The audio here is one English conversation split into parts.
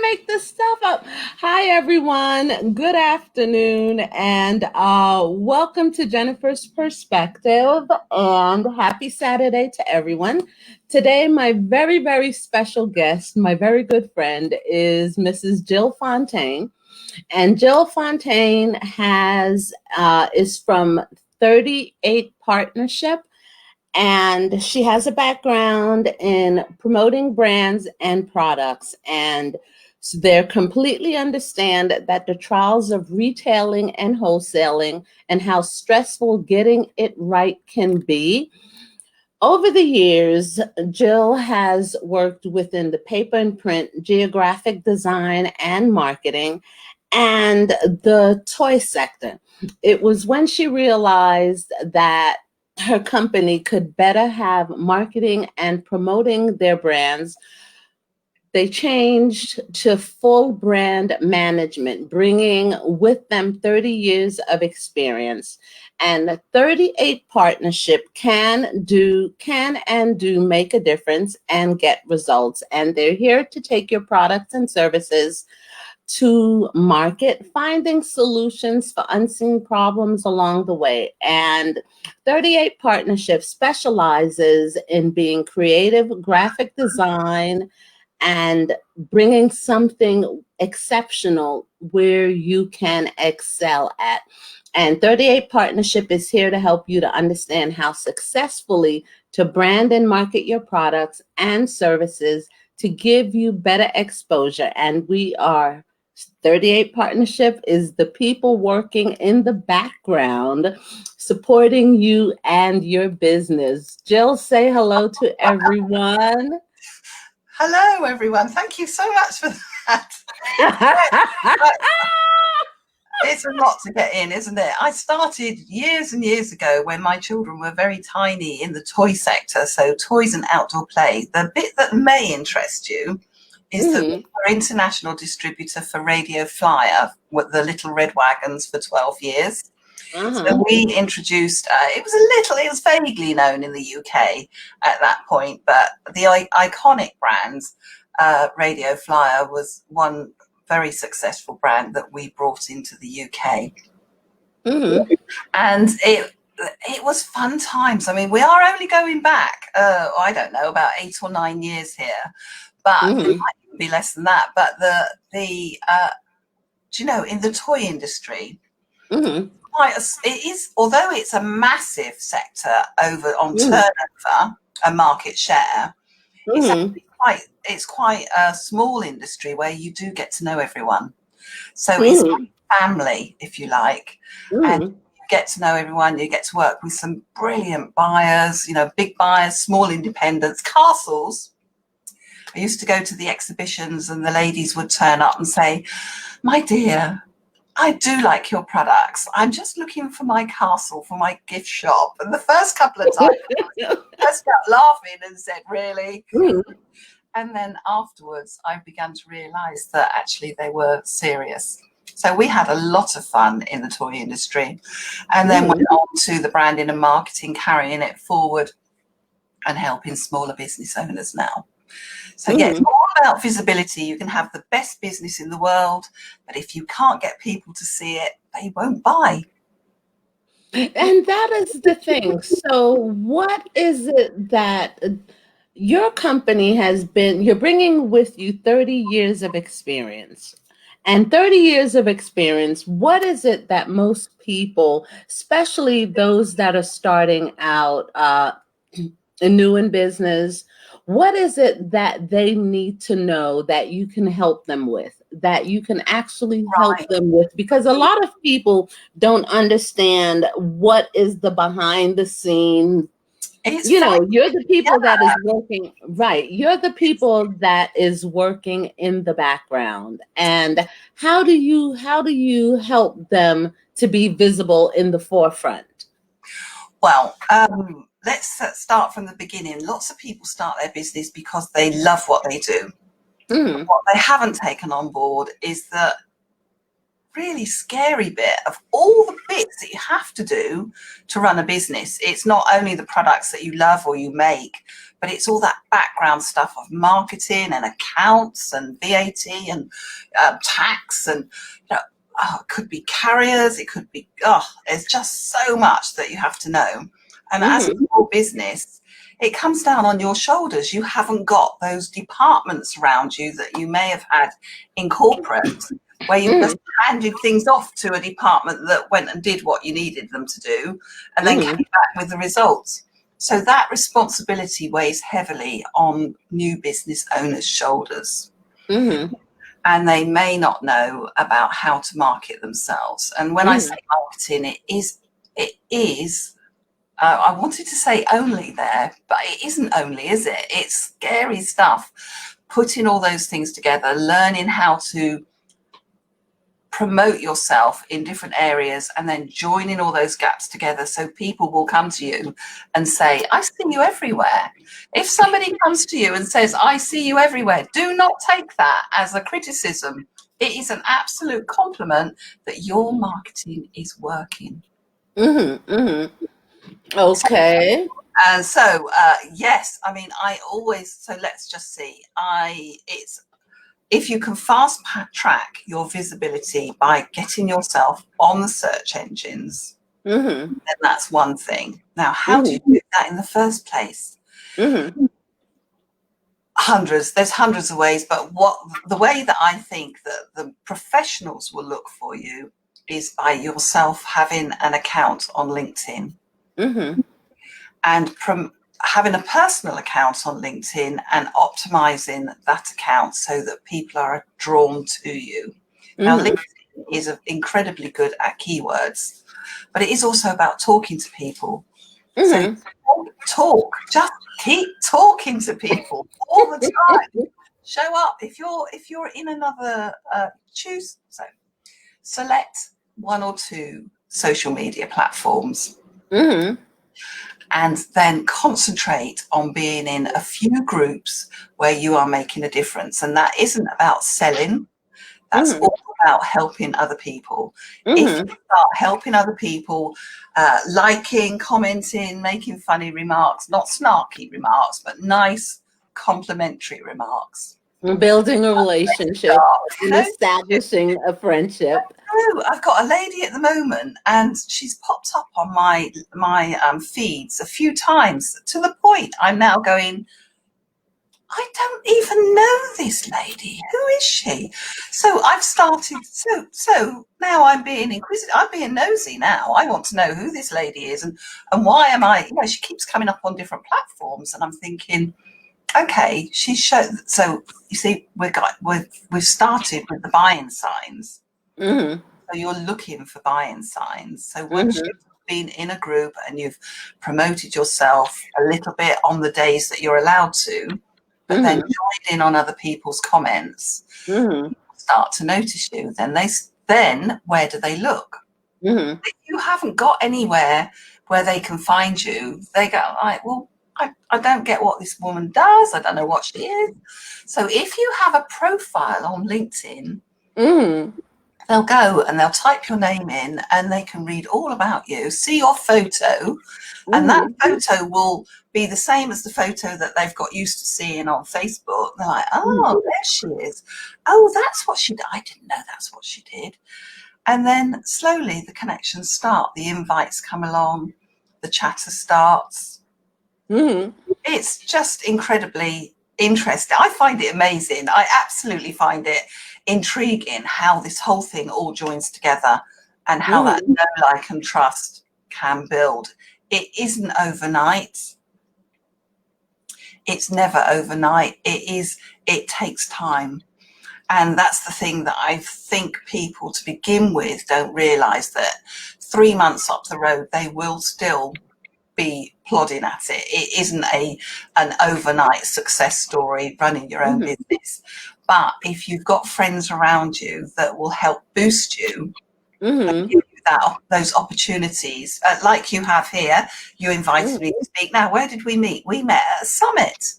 make this stuff up. Hi, everyone. Good afternoon, and welcome to Jennifer's Perspective, and happy Saturday to everyone. Today, my very, very special guest, my very good friend, is Mrs. Gill Fountain. And Gill Fountain is from 38 Partnership, and she has a background in promoting brands and products. And so they completely understand that the trials of retailing and wholesaling and how stressful getting it right can be. Over the years, Jill has worked within the paper and print, geographic design and marketing, and the toy sector. It was when she realized that her company could better have marketing and promoting their brands. They changed to full brand management, bringing with them 30 years of experience. And 38 Partnership can and do make a difference and get results. And they're here to take your products and services to market, finding solutions for unseen problems along the way. And 38 Partnership specializes in being creative, graphic design, and bringing something exceptional where you can excel at. And 38 Partnership is here to help you to understand how successfully to brand and market your products and services to give you better exposure. And 38 Partnership is the people working in the background, supporting you and your business. Jill, say hello to everyone. Hello, everyone. Thank you so much for that. It's a lot to get in, isn't it? I started years and years ago when my children were very tiny in the toy sector, so toys and outdoor play. The bit that may interest you is that we were international distributor for Radio Flyer with the Little Red Wagons for 12 years. So we introduced, it was vaguely known in the UK at that point, but the iconic brand, Radio Flyer, was one very successful brand that we brought into the UK. And it was fun times. I mean, we are only going back, I don't know, about 8 or 9 years here, but it might even be less than that. But do you know, in the toy industry, it is, although it's a massive sector over on turnover and market share, it's quite a small industry where you do get to know everyone. So it's like family, if you like, and you get to know everyone. You get to work with some brilliant buyers, you know, big buyers, small independents, castles. I used to go to the exhibitions and the ladies would turn up and say, "My dear, I do like your products. I'm just looking for my castle for my gift shop." And the first couple of times I burst out laughing and said, "Really?" And then afterwards, I began to realise that actually they were serious. So we had a lot of fun in the toy industry, and then went on to the branding and marketing, carrying it forward and helping smaller business owners now. So yeah, it's all about visibility. You can have the best business in the world, but if you can't get people to see it, they won't buy. And that is the thing. So what is it that your company you're bringing with you 30 years of experience? And 30 years of experience, what is it that most people, especially those that are starting out new in business, what is it that they need to know that you can help them with, that you can actually help them with? Because a lot of people don't understand what is the behind the scenes. You're the people that is working, right? You're the people that is working in the background. And how do you help them to be visible in the forefront? Well, let's start from the beginning. Lots of people start their business because they love what they do. What they haven't taken on board is that really scary bit of all the bits that you have to do to run a business. It's not only the products that you love or you make, but it's all that background stuff of marketing and accounts and VAT and tax and, you know, it could be carriers, it could be, there's just so much that you have to know. And as a small business, it comes down on your shoulders. You haven't got those departments around you that you may have had in corporate, where you just handed things off to a department that went and did what you needed them to do and then came back with the results. So that responsibility weighs heavily on new business owners' shoulders. And they may not know about how to market themselves. And when I say marketing, it is I wanted to say only there, but it isn't only, is it? It's scary stuff. Putting all those things together, learning how to promote yourself in different areas, and then joining all those gaps together so people will come to you and say, I see you everywhere. If somebody comes to you and says, I see you everywhere, do not take that as a criticism. It is an absolute compliment that your marketing is working. Okay. And so, yes, I mean, so let's just see. If you can fast track your visibility by getting yourself on the search engines, then that's one thing. Now, how do you do that in the first place? There's hundreds of ways, but the way that I think that the professionals will look for you is by yourself having an account on LinkedIn. And from having a personal account on LinkedIn and optimizing that account so that people are drawn to you. Now, LinkedIn is incredibly good at keywords, but it is also about talking to people. So just keep talking to people all the time. Show up. If you're in another, select one or two social media platforms. And then concentrate on being in a few groups where you are making a difference. And that isn't about selling. That's all about helping other people. If you start helping other people, liking, commenting, making funny remarks, not snarky remarks, but nice complimentary remarks. Building a relationship and establishing a friendship. I've got a lady at the moment, and she's popped up on my feeds a few times, to the point I'm now going, I don't even know this lady. Who is she? So I've started. So now I'm being inquisitive. I'm being nosy now. I want to know who this lady is and why am I? You know, she keeps coming up on different platforms, and I'm thinking, okay, so you see, we've started with the buying signs. So you're looking for buying signs. So once you've been in a group and you've promoted yourself a little bit on the days that you're allowed to, but then joined in on other people's comments, start to notice you. Then where do they look? If you haven't got anywhere where they can find you, they go, like, well, I don't get what this woman does. I don't know what she is. So if you have a profile on LinkedIn, they'll go and they'll type your name in and they can read all about you, see your photo, and that photo will be the same as the photo that they've got used to seeing on Facebook. They're like, oh, there she is. Oh, that's what she did. I didn't know that's what she did. And then slowly the connections start. The invites come along. The chatter starts. It's just incredibly interesting. I find it amazing. I absolutely find it intriguing how this whole thing all joins together and how that know, like, and trust can build. It isn't overnight. It's never overnight. It takes time. And that's the thing that I think people to begin with don't realize, that 3 months up the road, they will still be plodding at it. It isn't an overnight success story running your own business. But if you've got friends around you that will help boost you, and give you those opportunities, like you have here, you invited me to speak. Now, where did we meet? We met at a summit.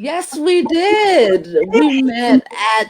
Yes, we did. We met at,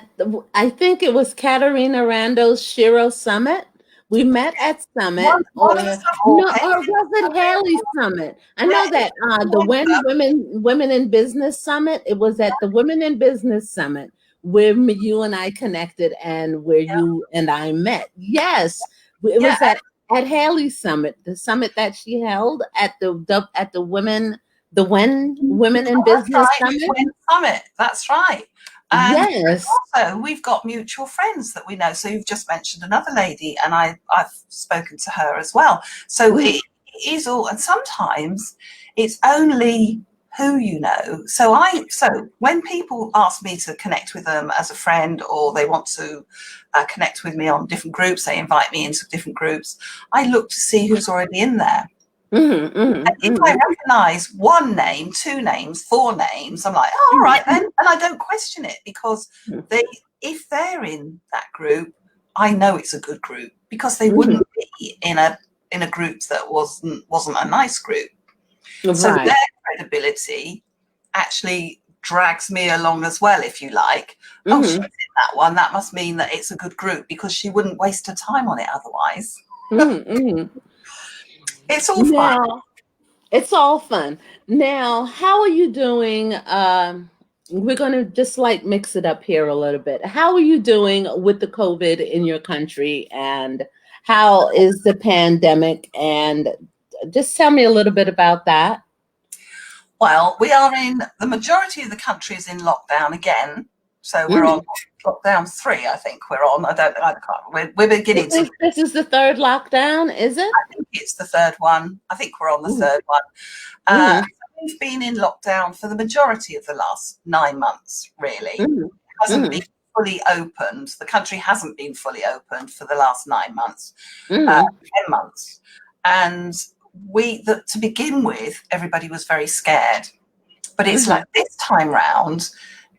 I think it was Katarina Rando's Shiro Summit. We met at Summit, One of or the stuff, or no, or Haley, was it Haley Summit? I know yeah, that the Women in Business Summit. It was at the Women in Business Summit where you and I connected, and where yeah, you and I met. Yes, it yeah. was at Haley Summit, the summit that she held at the Women in Oh, that's Business right. Summit. Win Summit. That's right. And Yes. also, we've got mutual friends that we know. So you've just mentioned another lady, and I've spoken to her as well. So Mhm. it is all, and sometimes it's only who you know. So when people ask me to connect with them as a friend, or they want to connect with me on different groups, they invite me into different groups. I look to see who's already in there. Mhm, mhm, If I mhm, recognise one name, two names, four names, I'm like, oh, all right then, and I don't question it, because if they're in that group, I know it's a good group, because they mhm. wouldn't be in a group that wasn't a nice group. So Right. their credibility actually drags me along as well, if you like. Oh, she's Mhm, in that one. That must mean that it's a good group, because she wouldn't waste her time on it otherwise. mhm, mhm. It's all fun. Now, it's all fun. Now, how are you doing? We're going to just like mix it up here a little bit. How are you doing with the COVID in your country, and how is the pandemic? And just tell me a little bit about that. Well, we are in the majority of the country is in lockdown again. So we're Mhm. on lockdown 3, I think we're on. I don't know. I can't. We're beginning to. This is the third lockdown, is it? I think it's the third one. I think we're on the Mhm, third one. mhm, We've been in lockdown for the majority of the last 9 months, really. mhm, It hasn't been mhm, fully opened. The country hasn't been fully opened for the last 9 months, mhm, 10 months. And to begin with, everybody was very scared. But it's like mhm, this time round,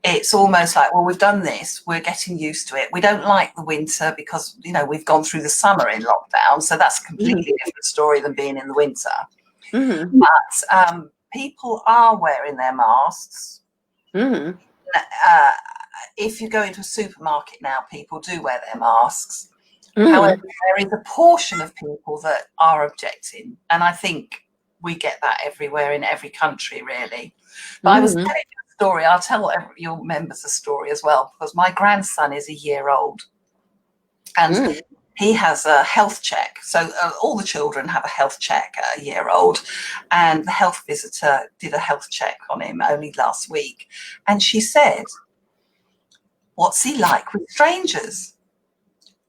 it's almost like, well, we've done this, we're getting used to it. We don't like the winter because, we've gone through the summer in lockdown. So that's a mhm, completely different story than being in the winter. mhm, But people are wearing their masks. mhm, Uh, if you go into a supermarket now, people do wear their masks. However, mhm, there is a portion of people that are objecting. And I think we get that everywhere in every country, really. But I was mhm, telling you a story. I'll tell your members a story as well, because my grandson is a year old, and mhm, he has a health check. So all the children have a health check at a year old. And the health visitor did a health check on him only last week. And she said, what's he like with strangers?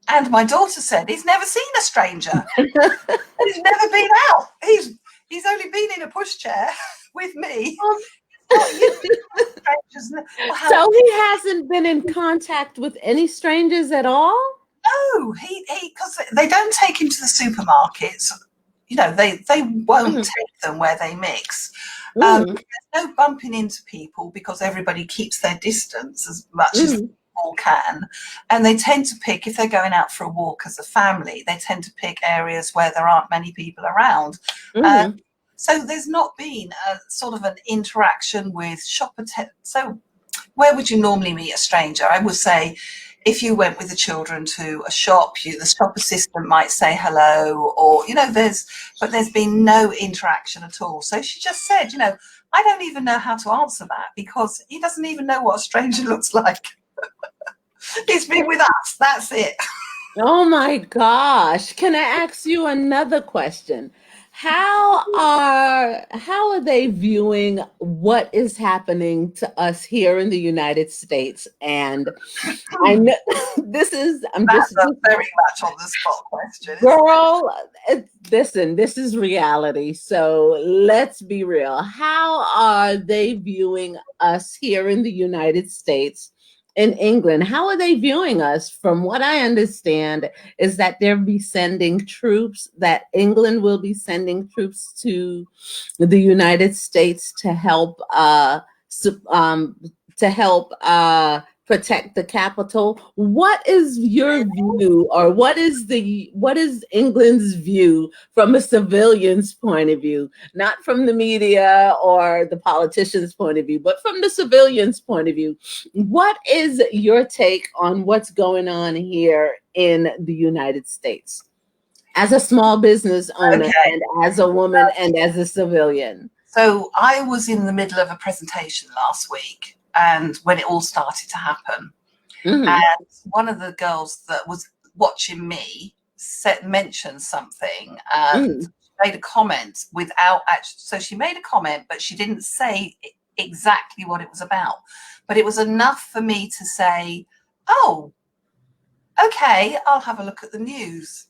And my daughter said, he's never seen a stranger. He's never been out. He's only been in a pushchair with me. Not used to strangers. Well, how So he hasn't been in contact with any strangers at all? no, he because they don't take him to the supermarkets. They won't Mhm, take them where they mix. mhm, There's no bumping into people because everybody keeps their distance as much as they mhm, all can, and they tend to pick, if they're going out for a walk as a family, they tend to pick areas where there aren't many people around. Uh, mhm, so there's not been a sort of an interaction with so where would you normally meet a stranger? I would say if you went with the children to a shop, the shop assistant might say hello, or there's been no interaction at all. So she just said, I don't even know how to answer that, because he doesn't even know what a stranger looks like. He's been with us. That's it. Oh my gosh. Can I ask you another question? How are they viewing what is happening to us here in the United States? And I know I'm That's just a very much on the spot question, isn't it? girl, listen, this is reality. So let's be real. How are they viewing us here in the United States, in England? How are they viewing us? From what I understand, is that they'll be sending troops, that England will be sending troops to the United States to help, to help protect the capital. What is your view, or what is England's view from a civilian's point of view, not from the media or the politicians' point of view, but from the civilian's point of view? What is your take on what's going on here in the United States as a small business owner, Okay. and as a woman, and as a civilian? So I was in the middle of a presentation last week, and when it all started to happen, and one of the girls that was watching me mentioned something and made a comment without actually. So she made a comment, but she didn't say exactly what it was about. But it was enough for me to say, "Oh, okay, I'll have a look at the news."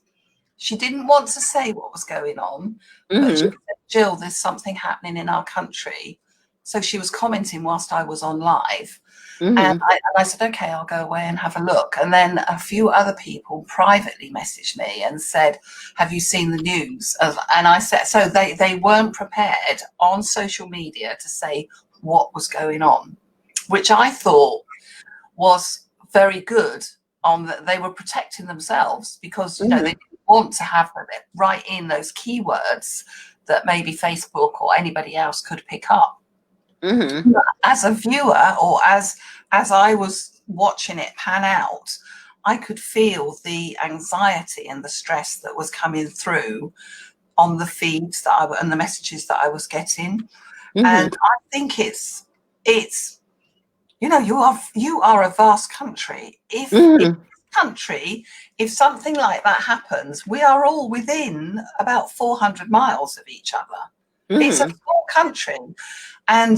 She didn't want to say what was going on, but she said, "Jill, there's something happening in our country." So she was commenting whilst I was on live. And I said, "Okay, I'll go away and have a look." And then a few other people privately messaged me and said, "Have you seen the news?" And I said, so they weren't prepared on social media to say what was going on, which I thought was very good. On that, they were protecting themselves, because they didn't want to have it right in those keywords that maybe Facebook or anybody else could pick up. As a viewer, or as I was watching it pan out, I could feel the anxiety and the stress that was coming through on the feeds and the messages that I was getting. And I think it's you are a vast country. If something like that happens, we are all within about 400 miles of each other. It's a small country, and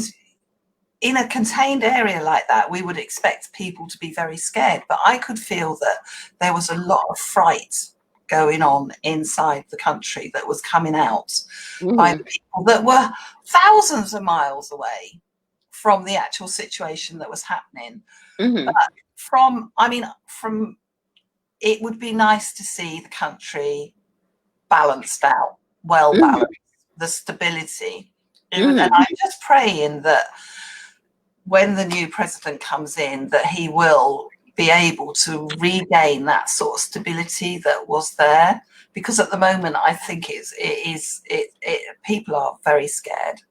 in a contained area like that, we would expect people to be very scared. But I could feel that there was a lot of fright going on inside the country that was coming out by the people that were thousands of miles away from the actual situation that was happening. But it would be nice to see the country balanced out, well balanced, the stability. And I'm just praying that when the new president comes in, that he will be able to regain that sort of stability that was there. Because at the moment, I think people are very scared.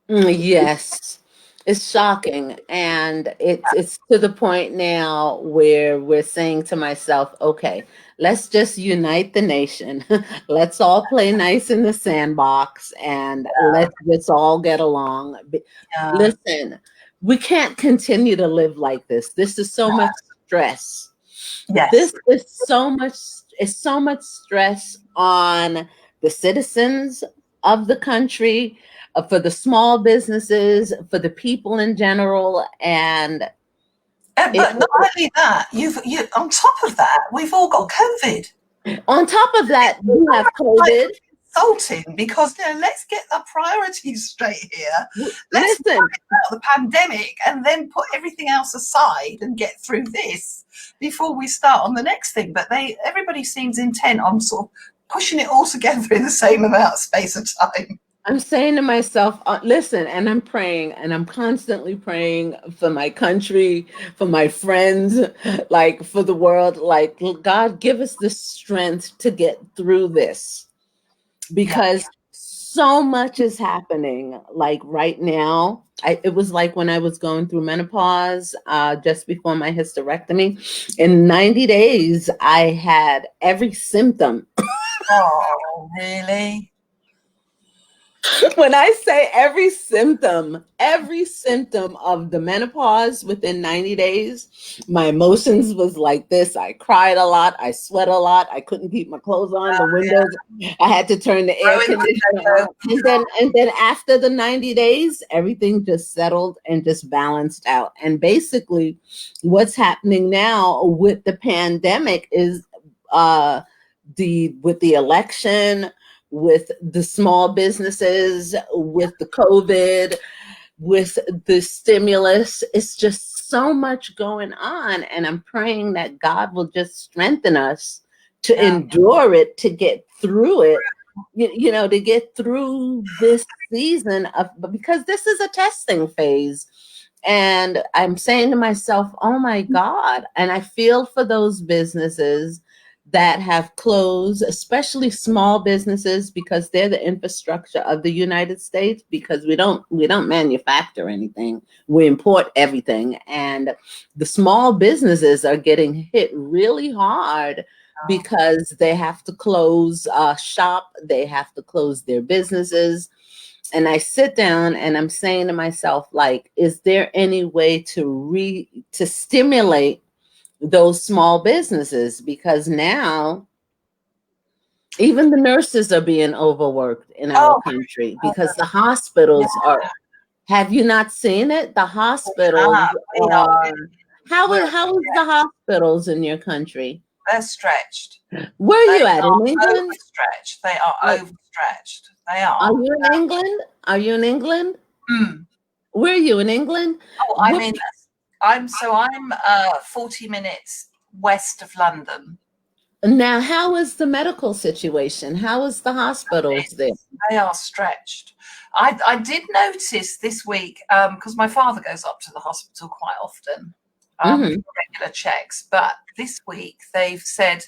Yes, it's shocking, and it's to the point now where we're saying to myself, okay, let's just unite the nation. Let's all play nice in the sandbox, and let's just all get along. Listen, we can't continue to live like this. This is so much stress. Yes. This is so much stress on the citizens of the country, for the small businesses, for the people in general. And but not only that, you on top of that, we've all got COVID. On top of that, you have COVID. Insulting, because let's get the priorities straight here. Let's Listen, talk about the pandemic and then put everything else aside and get through this before we start on the next thing. But everybody seems intent on sort of pushing it all together in the same amount of space of time. I'm saying to myself, listen, and I'm praying, and I'm constantly praying for my country, for my friends, like for the world. Like, God, give us the strength to get through this, because so much is happening. Like right now, it was like when I was going through menopause, just before my hysterectomy. In 90 days, I had every symptom. Oh, really? When I say every symptom of the menopause within 90 days, my emotions was like this. I cried a lot. I sweat a lot. I couldn't keep my clothes on. The windows, I had to turn the air conditioner on. And then after the 90 days, everything just settled and just balanced out. And basically what's happening now with the pandemic is with the election, with the small businesses, with the COVID, with the stimulus. It's just so much going on. And I'm praying that God will just strengthen us to endure it, to get through it, to get through this season because this is a testing phase. And I'm saying to myself, oh my God. And I feel for those businesses that have closed, especially small businesses, because they're the infrastructure of the United States, because we don't manufacture anything. We import everything. And the small businesses are getting hit really hard because they have to close shop, they have to close their businesses. And I sit down and I'm saying to myself, like, is there any way to stimulate those small businesses? Because now even the nurses are being overworked in our Oh, country because the hospitals yeah, are. Have you not seen it? The hospitals we are. are. We're How is the hospitals in your country? they're stretched. Where are They you at are in England? overstretched. They are Are, overstretched. They are are. you in England? Are you in England? Mm. Where are you in England? Oh, What I'm 40 minutes west of London. Now, how is the medical situation? How is the hospitals there? They are stretched. I did notice this week, because my father goes up to the hospital quite often Hmm. for regular checks. But this week they've said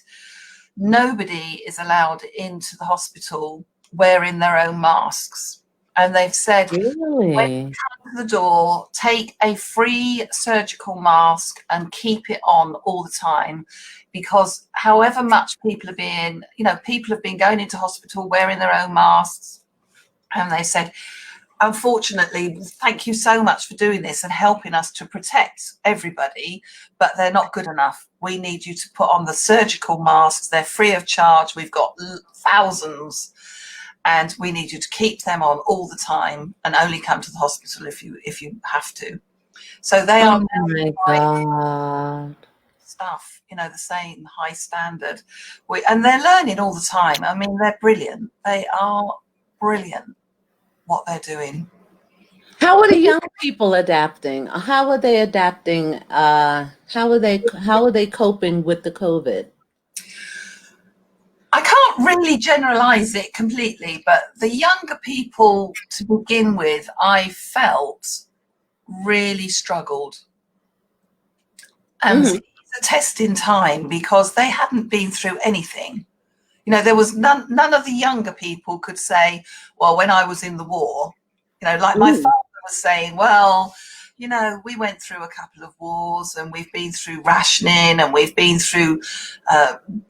nobody is allowed into the hospital wearing their own masks. And they've said, when Really? you come to the door, take a free surgical mask and keep it on all the time. Because however much people have been going into hospital wearing their own masks. And they said, unfortunately, thank you so much for doing this and helping us to protect everybody, but they're not good enough. We need you to put on the surgical masks. They're free of charge. We've got thousands, and we need you to keep them on all the time and only come to the hospital if you have to. So they are Oh my God. stuff, the same high standard. And they're learning all the time. I mean, they're brilliant. They are brilliant what they're doing. How are the young people adapting? How are they adapting? How are they coping with the COVID? I can't really generalize it completely, but the younger people to begin with, I felt really struggled. And Hmm. it's a test in time because they hadn't been through anything. There was none of the younger people could say, well, when I was in the war, like my Mm. father was saying, well, we went through a couple of wars and we've been through rationing and we've been through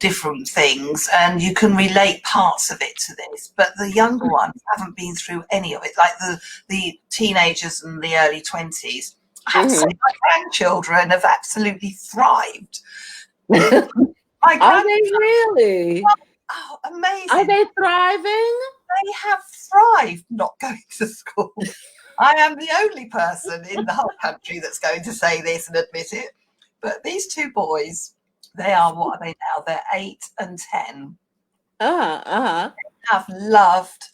different things, and you can relate parts of it to this. But the younger ones haven't been through any of it, like the teenagers in the early 20s. I have to say, Hmm. my grandchildren have absolutely thrived. My Are they grandchildren, really? oh, Are amazing. they thriving? They have thrived not going to school. I am the only person in the whole country that's going to say this and admit it. But these two boys, what are they now? They're 8 and 10. Uh-huh. Have loved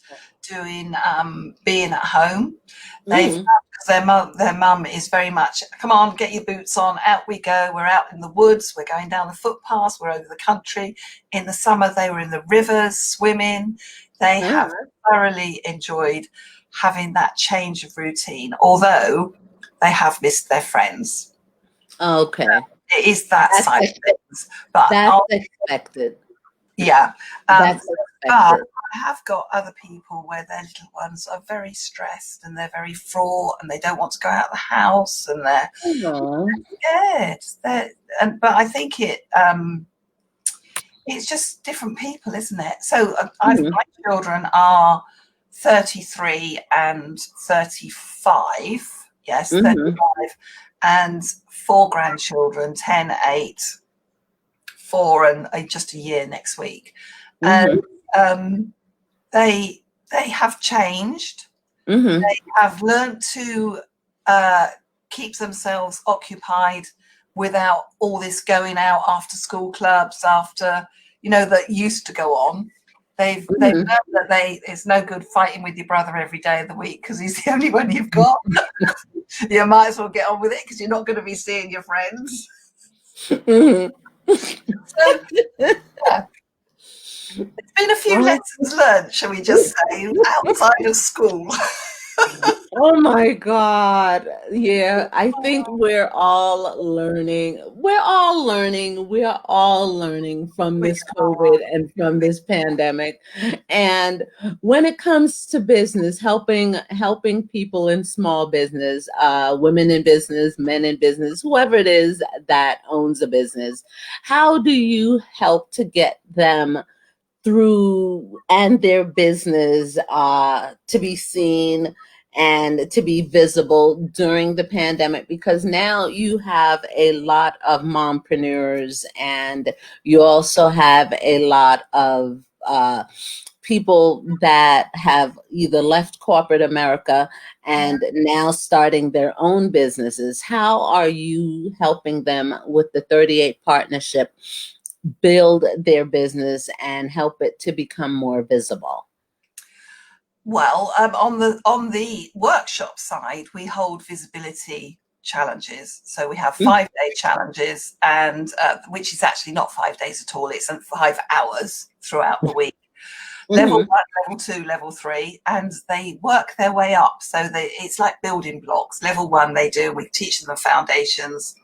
doing being at home. They've Mm. because their mum is very much, come on, get your boots on, out we go. We're out in the woods, we're going down the footpaths, we're over the country. In the summer they were in the rivers swimming. They have thoroughly enjoyed having that change of routine, although they have missed their friends. Okay. It is that That's side of ex- things. But that's expected. yeah. That's But expected. I have got other people where their little ones are very stressed and they're very fraught and they don't want to go out of the house and they're Aw. scared. But I think it's just different people, isn't it? So Mhm. my children are 33 and 35. Yes, Mhm. 35. And 4 grandchildren, 10, 8, 4, and just a year next week. And Mhm. um, they have changed. Mhm. They have learned to keep themselves occupied without all this going out after school clubs, that used to go on. They've Mhm. learned that it's no good fighting with your brother every day of the week because he's the only one you've got. You might as well get on with it because you're not going to be seeing your friends. Mhm. So yeah, it's been a few Oh. lessons learned, shall we just say, outside of school. Oh my God. Yeah, I think we're all learning. We're all learning. We are all learning from We this COVID and from this pandemic. And when it comes to business, helping people in small business, women in business, men in business, whoever it is that owns a business, how do you help to get them through and their business to be seen and to be visible during the pandemic, because now you have a lot of mompreneurs and you also have a lot of people that have either left corporate America Yeah. and now starting their own businesses. How are you helping them with the 38 partnership build their business and help it to become more visible? Well, on the workshop side, we hold visibility challenges. So we have 5 day challenges, and which is actually not 5 days at all. It's 5 hours throughout the week. Level Mm-hmm. 1, level 2, level 3, and they work their way up. So it's like building blocks. Level 1, we teach them the foundations,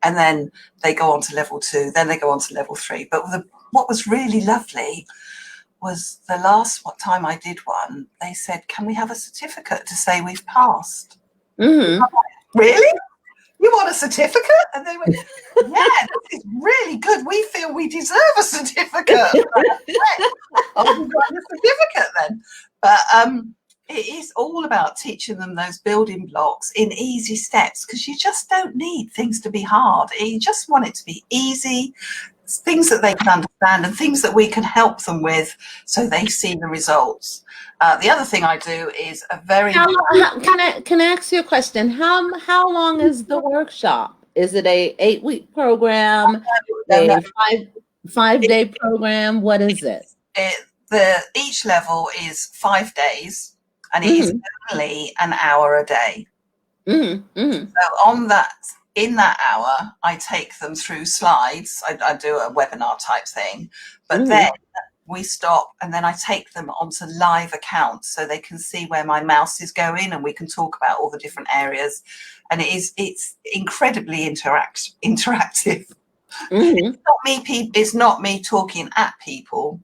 and then they go on to level 2, then they go on to level 3. But what was really lovely was the last time I did one, they said, "Can we have a certificate to say we've passed?" Mm-hmm. Really? You want a certificate? And they went, "Yeah, this is really good. We feel we deserve a certificate." I'll be writing a certificate then. But it is all about teaching them those building blocks in easy steps, because you just don't need things to be hard. You just want it to be easy, things that they can understand and things that we can help them with so they see the results. The other thing I do is a very Can I ask you a question? How long is the workshop? Is it a 8-week program? no, no, A five day program? What is it? each level is 5 days, and it is Mm-hmm. only an hour a day. Mm-hmm. Mm-hmm. So in that hour, I take them through slides. I do a webinar type thing, but then Mm-hmm. we stop and then I take them onto live accounts so they can see where my mouse is going, and we can talk about all the different areas. And it's incredibly interactive. Mm-hmm. It's not me talking at people.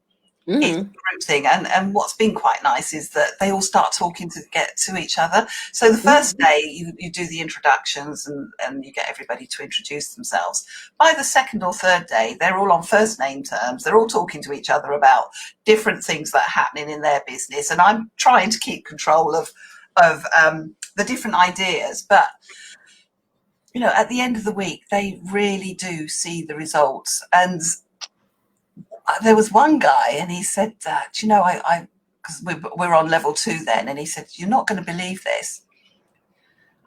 It's a Mm-hmm. group thing, and what's been quite nice is that they all start talking to each other. So the first day you do the introductions, and you get everybody to introduce themselves. By the second or third day, they're all on first name terms. They're all talking to each other about different things that are happening in their business, and I'm trying to keep control of the different ideas. But at the end of the week, they really do see the results. And there was one guy, and he said, I because we're on level 2 then, and he said, "You're not going to believe this.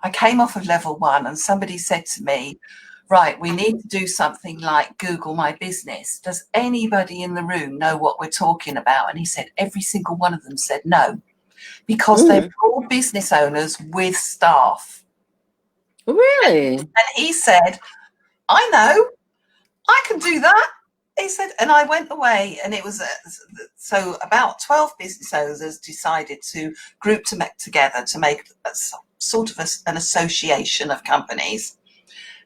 I came off of level 1, and somebody said to me, right, we need to do something like Google My Business. Does anybody in the room know what we're talking about?" And he said every single one of them said no, because they're all business owners with staff. Really? And he said, "I know, I can do that." He said, and I went away, and it was so about 12 business owners decided to group together to make sort of an association of companies.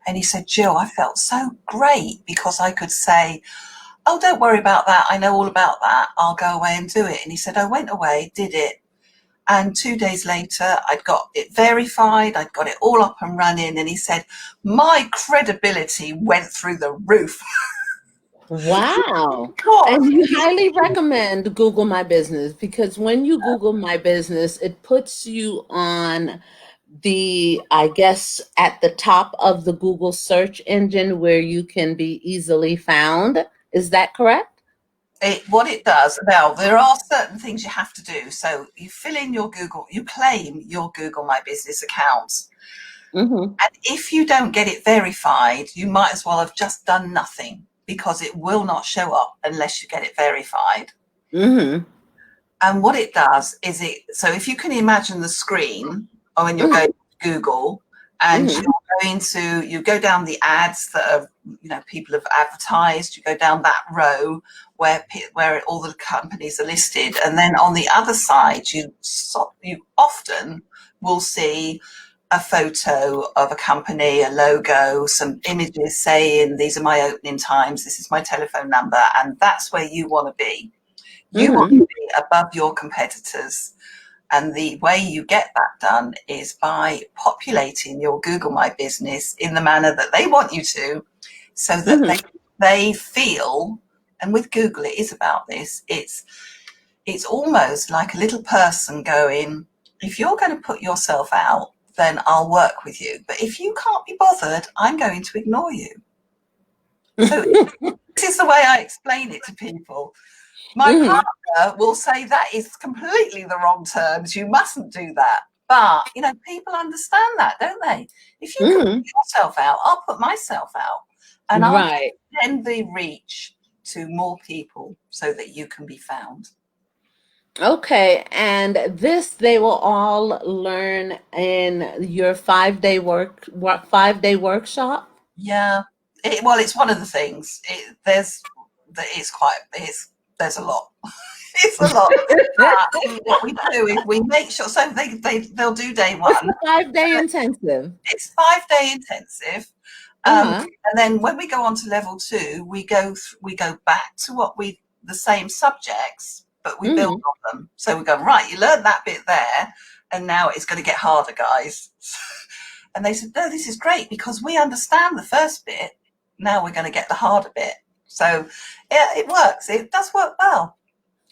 And he said, "Jill, I felt so great because I could say, oh, don't worry about that. I know all about that. I'll go away and do it." And he said, "I went away, did it. And 2 days later, I'd got it verified. I'd got it all up and running." And he said, "My credibility went through the roof." Wow. God. And you highly recommend Google My Business, because when you Google My Business, it puts you on I guess, at the top of the Google search engine where you can be easily found. Is that correct? What it does, now there are certain things you have to do. So you fill in you claim your Google My Business account. Mm-hmm. And if you don't get it verified, you might as well have just done nothing, because it will not show up unless you get it verified. Mm-hmm. And what it does is so if you can imagine the screen, or when you're going to Google and Mm-hmm. you go down the ads that are, people have advertised. You go down that row where all the companies are listed, and then on the other side, you often will see a photo of a company, a logo, some images saying, these are my opening times, this is my telephone number, and that's where you want to be. You want to be above your competitors. And the way you get that done is by populating your Google My Business in the manner that they want you to, so that they feel, and with Google it is about this, it's almost like a little person going, if you're going to put yourself out, then I'll work with you. But if you can't be bothered, I'm going to ignore you. So this is the way I explain it to people. My partner will say that is completely the wrong terms. You mustn't do that. But, people understand that, don't they? If you can put yourself out, I'll put myself out. And I'll extend the reach to more people so that you can be found. Okay, and this they will all learn in your 5-day 5-day workshop? Yeah. It's one of the things. There's a lot. It's a lot. What we do is we make sure, so they'll do day one. It's a 5-day intensive. It's 5-day intensive. And then when we go on to level 2, we go back to the same subjects, but we build on them. So we go, right, you learned that bit there, and now it's going to get harder, guys. And they said, no, this is great because we understand the first bit. Now we're going to get the harder bit. So yeah, it works. It does work well.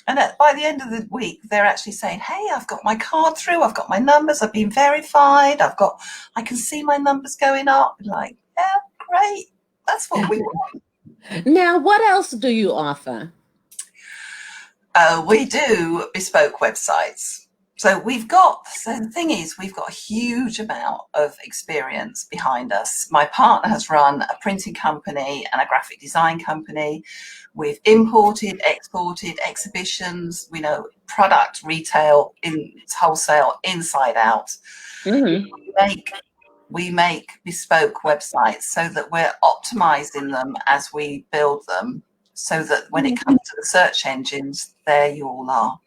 And by the end of the week, they're actually saying, hey, I've got my card through. I've got my numbers. I've been verified. I can see my numbers going up. Like, yeah, great. That's what we want. Now, what else do you offer? We do bespoke websites. So the thing is, we've got a huge amount of experience behind us. My partner has run a printing company and a graphic design company. We've imported, exported exhibitions, product retail, wholesale, inside out. We make bespoke websites so that we're optimizing them as we build them, so that when it comes to the search engines, there you all are.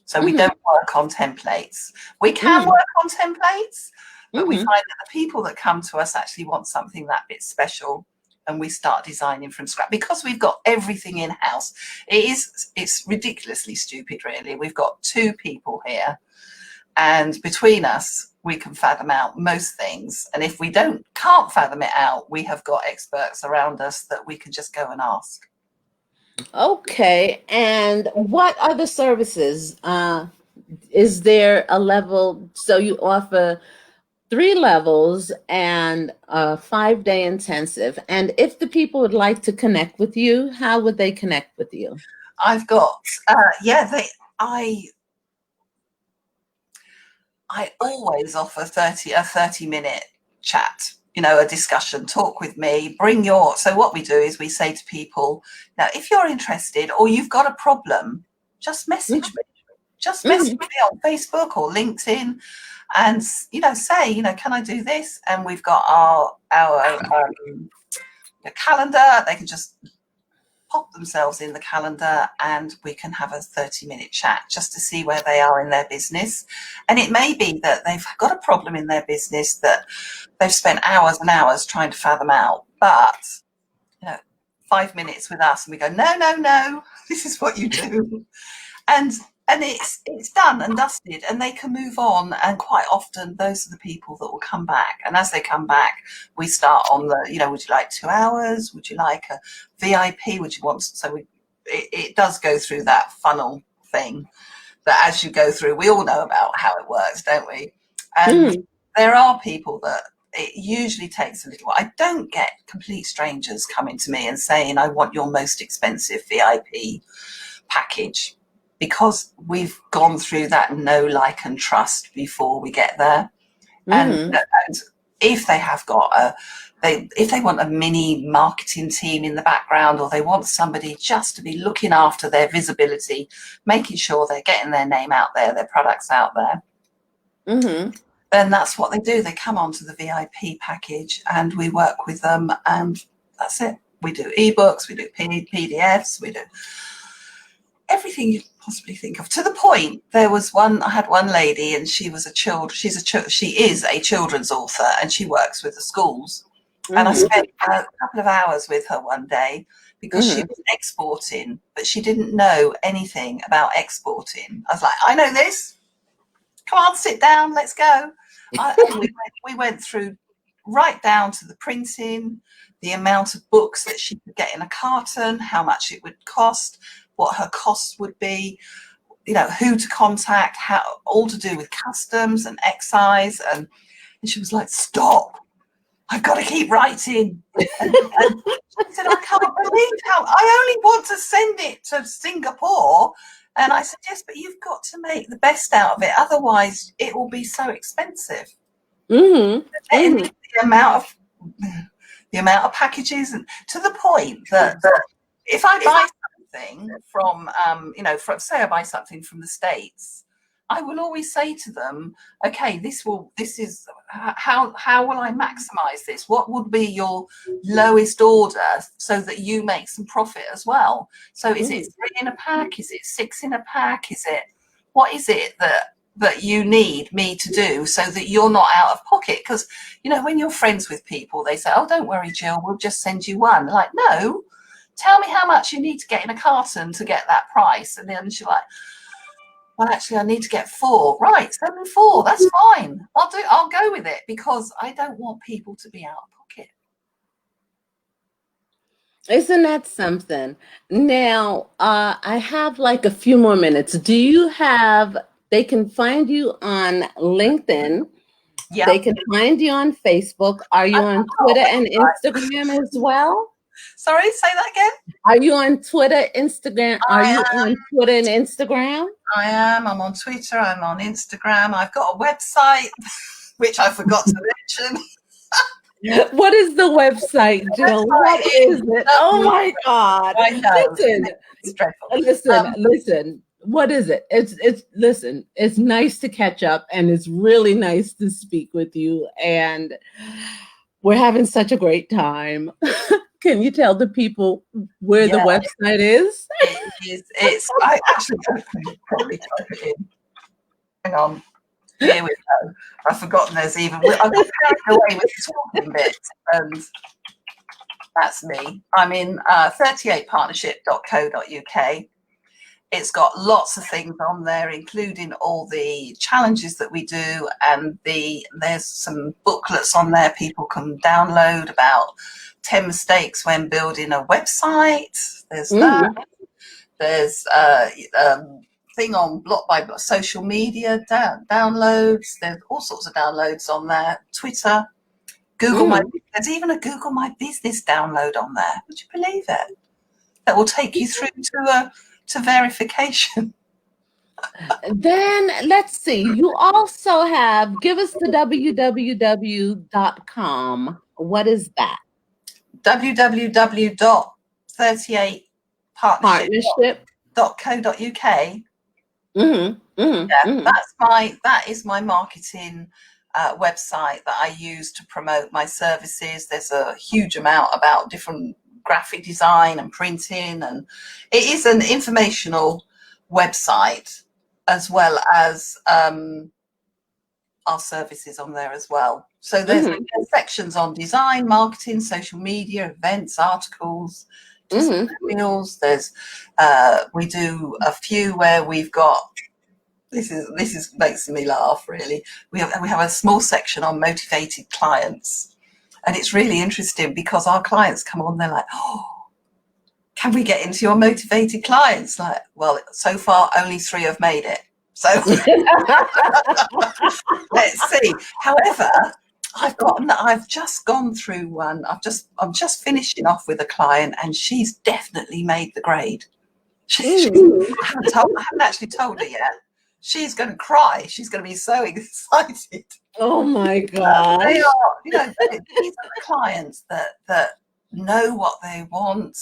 So we don't work on templates. We can work on templates, but we find that the people that come to us actually want something that bit special, and we start designing from scratch because we've got everything in-house. It's ridiculously stupid, really. We've got 2 people here, and between us, we can fathom out most things. And if we can't fathom it out, we have got experts around us that we can just go and ask. Okay, and what other services? Is there a level? So you offer 3 levels and a 5-day intensive. And if the people would like to connect with you, how would they connect with you? I've got, I always offer a 30-minute chat, a discussion, talk with me, so what we do is we say to people, now, if you're interested or you've got a problem, just message me. Just message me on Facebook or LinkedIn and, say, can I do this? And we've got our calendar. They can just pop themselves in the calendar and we can have a 30-minute chat just to see where they are in their business. And it may be that they've got a problem in their business that they've spent hours and hours trying to fathom out, but 5 minutes with us and we go, no, this is what you do. And it's done and dusted, and they can move on. And quite often those are the people that will come back. And as they come back, we start on the, would you like 2 hours? Would you like a VIP? Would you want, so it does go through that funnel thing that as you go through, we all know about how it works, don't we? And there are people that it usually takes a little while. I don't get complete strangers coming to me and saying, I want your most expensive VIP package, because we've gone through that know, like, and trust before we get there. And if they have got if they want a mini marketing team in the background, or they want somebody just to be looking after their visibility, making sure they're getting their name out there, their products out there, then that's what they do. They come onto the VIP package and we work with them, and that's it. We do ebooks, we do PDFs, we do everything you possibly think of. To the point, I had one lady, and she is a children's author, and she works with the schools. And I spent a couple of hours with her one day because she was exporting, but she didn't know anything about exporting. I was like, I know this. Come on, sit down, let's go. We went through right down to the printing, the amount of books that she could get in a carton, how much it would cost, what her costs would be, who to contact, all to do with customs and excise. And she was like, stop, I've got to keep writing. And she said, I can't believe how I only want to send it to Singapore. And I said, yes, but you've got to make the best out of it. Otherwise, it will be so expensive. The amount of packages, and to the point that if I buy something from, say I buy something from the States, I will always say to them, okay, how will I maximize this? What would be your lowest order so that you make some profit as well? So is it 3 in a pack? Is it 6 in a pack? What is it that you need me to do so that you're not out of pocket? Because, when you're friends with people, they say, oh, don't worry, Jill, we'll just send you one. Like, no, tell me how much you need to get in a carton to get that price. And then she's like, well, actually, I need to get 4. Right, send me 4. That's fine. I'll go with it, because I don't want people to be out of pocket. Isn't that something? Now, I have like a few more minutes. Do you have, they can find you on LinkedIn. Yeah. They can find you on Facebook. Are you on Twitter and Instagram as well? Sorry, say that again. Are you on Twitter, Instagram? Are you on Twitter and Instagram? I am. I'm on Twitter. I'm on Instagram. I've got a website, which I forgot to mention. What is the website, Jill? What is it? Oh my God! I know. Listen, it's dreadful. Listen. What is it? Listen. It's nice to catch up, and it's really nice to speak with you. And we're having such a great time. Can you tell the people where the website is? I actually probably type it in. Hang on. Here we go. I've forgotten there's even. I've got carried away with the talking bit, and that's me. I'm in 38partnership.co.uk. It's got lots of things on there, including all the challenges that we do, and there's some booklets on there people can download about 10 mistakes when building a website. There's that. There's thing on block by block social media downloads. There's all sorts of downloads on there. Twitter, Google there's even a Google My Business download on there. Would you believe it? That will take you through to verification. Then let's see. You also have, give us the www.com. What is that? www.38partnership.co.uk. That is my marketing website that I use to promote my services. There's a huge amount about different graphic design and printing, and it is an informational website, as well as our services on there as well. So there's sections on design, marketing, social media, events, articles, testimonials. There's we do a few where we've got this is makes me laugh, really. We have a small section on motivated clients, and it's really interesting because our clients come on, they're like, oh, can we get into your motivated clients? Like, well, so far only 3 have made it. So let's see. However, I've just gone through one. I'm just finishing off with a client, and she's definitely made the grade. I haven't actually told her yet. She's going to cry. She's going to be so excited. Oh my God! They are, these are the clients that know what they want.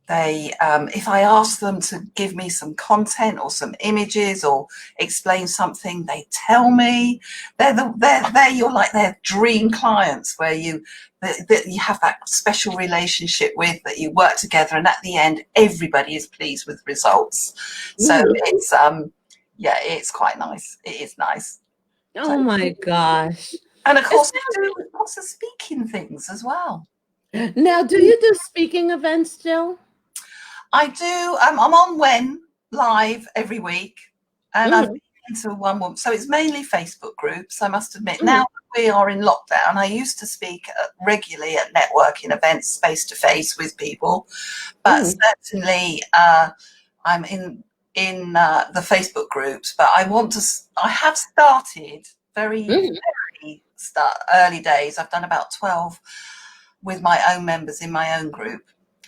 if I ask them to give me some content or some images or explain something, they tell me. They're you're like their dream clients, where you have that special relationship with, that you work together, and at the end everybody is pleased with results. So it's it's quite nice. It is nice. Oh my gosh. And of course, we do lots of speaking things as well. Now, do you do speaking events, Jill? I do. I'm on When live every week, and I've been into one woman. So it's mainly Facebook groups. I must admit, now that we are in lockdown, I used to speak regularly at networking events, face to face with people, but certainly I'm in the Facebook groups. But I have started very early days. I've done about 12 with my own members in my own group.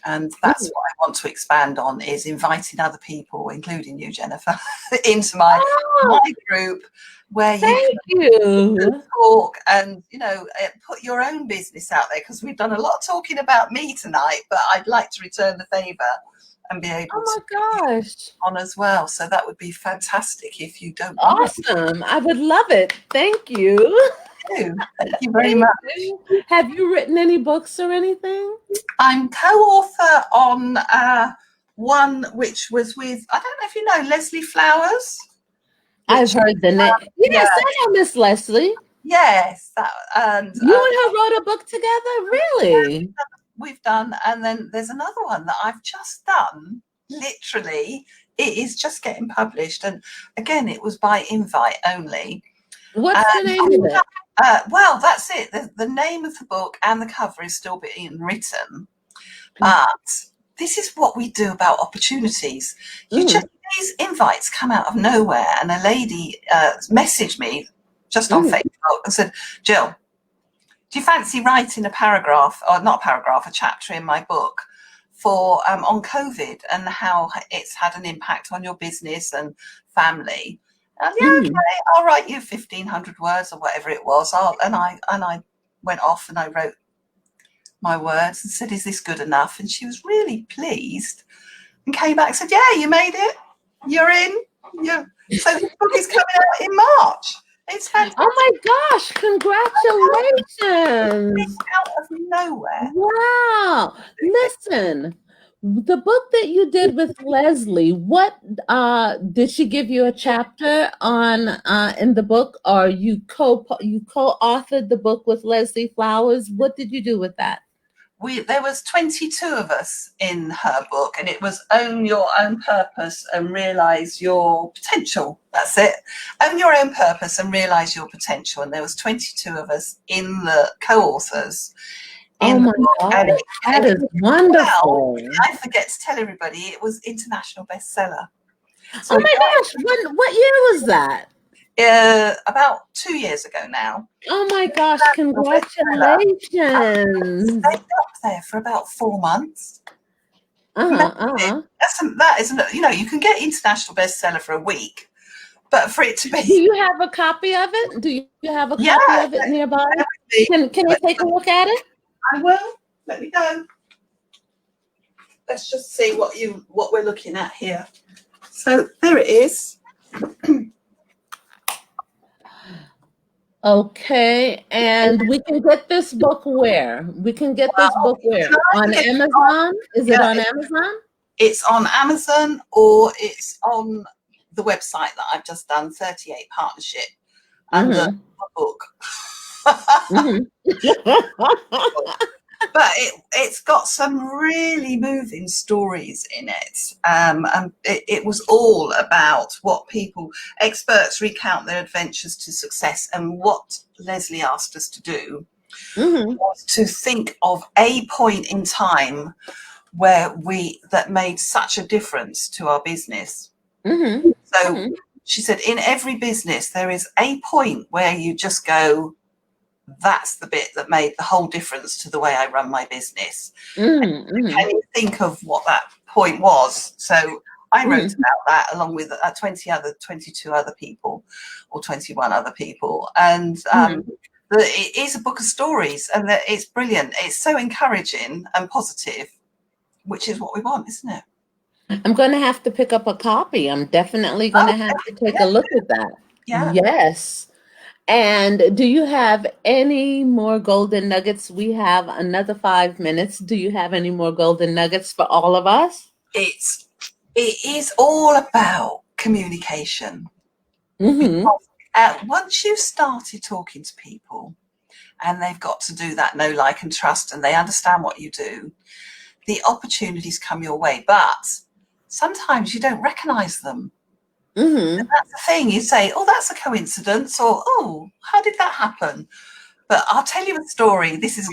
And that's what I want to expand on, is inviting other people, including you, Jennifer, into my group, where you can talk and, put your own business out there, because we've done a lot of talking about me tonight, but I'd like to return the favour and be able to on as well. So that would be fantastic if you don't mind. Awesome. I would love it. Thank you. Thank you very much. Have you written any books or anything? I'm co-author on one which was with, I don't know if you know, Leslie Flowers. I've heard the name. Yes, I know Miss Leslie. Yes. And you and her wrote a book together? Really? We've done. And then there's another one that I've just done. Literally, it is just getting published. And again, it was by invite only. What's the name of it? Well, that's it. The name of the book and the cover is still being written. But this is what we do about opportunities. These invites come out of nowhere. And a lady messaged me just on Facebook and said, Jill, do you fancy writing a chapter in my book for on COVID and how it's had an impact on your business and family? And okay, I'll write you 1,500 words or whatever it was. And I went off and I wrote my words and said, is this good enough? And she was really pleased and came back and said, yeah, you made it. You're in. So the book is coming out in March. It's fantastic. Oh my gosh, congratulations. Out of nowhere. Wow. Listen, the book that you did with Leslie, what did she give you a chapter on in the book, or you co-authored the book with Leslie Flowers? What did you do with that? There was 22 of us in her book, and it was own your own purpose and realize your potential. That's it. Own your own purpose and realize your potential. And there was 22 of us in the co-authors. Oh my God, that is wonderful. I forget to tell everybody, it was international bestseller. So oh my gosh, what year was that? About 2 years ago now. Oh my gosh, congratulations. Stayed up there for about 4 months. That isn't, you can get international bestseller for a week, but for it to be. Do you have a copy of it? Do you have a copy of it nearby? Can I take a look at it? I will. Let me go. Let's just see what we're looking at here. So there it is. Okay, and we can get this book where? We can get this book where? On Amazon? Is it on Amazon? It's on Amazon, or it's on the website that I've just done, 38 Partnership, and the book. But it's got some really moving stories in it. And it was all about what experts recount their adventures to success. And what Leslie asked us to do was to think of a point in time where that made such a difference to our business. So she said, in every business, there is a point where you just go, that's the bit that made the whole difference to the way I run my business. Can you think of what that point was? So I wrote about that along with 22 other people, or 21 other people. And it is a book of stories, and it's brilliant. It's so encouraging and positive. which is what we want, isn't it? I'm going to have to pick up a copy. I'm definitely going to have to take a look at that. Yeah. Yes. And do you have any more golden nuggets? We have another 5 minutes. Do you have any more golden nuggets for all of us? It is all about communication. Mm-hmm. Because once you've started talking to people and they've got to do that know, like, and trust, and they understand what you do, the opportunities come your way. But sometimes you don't recognize them. Mm-hmm. And that's the thing. You say, oh, that's a coincidence, or oh, how did that happen? But I'll tell you a story. This is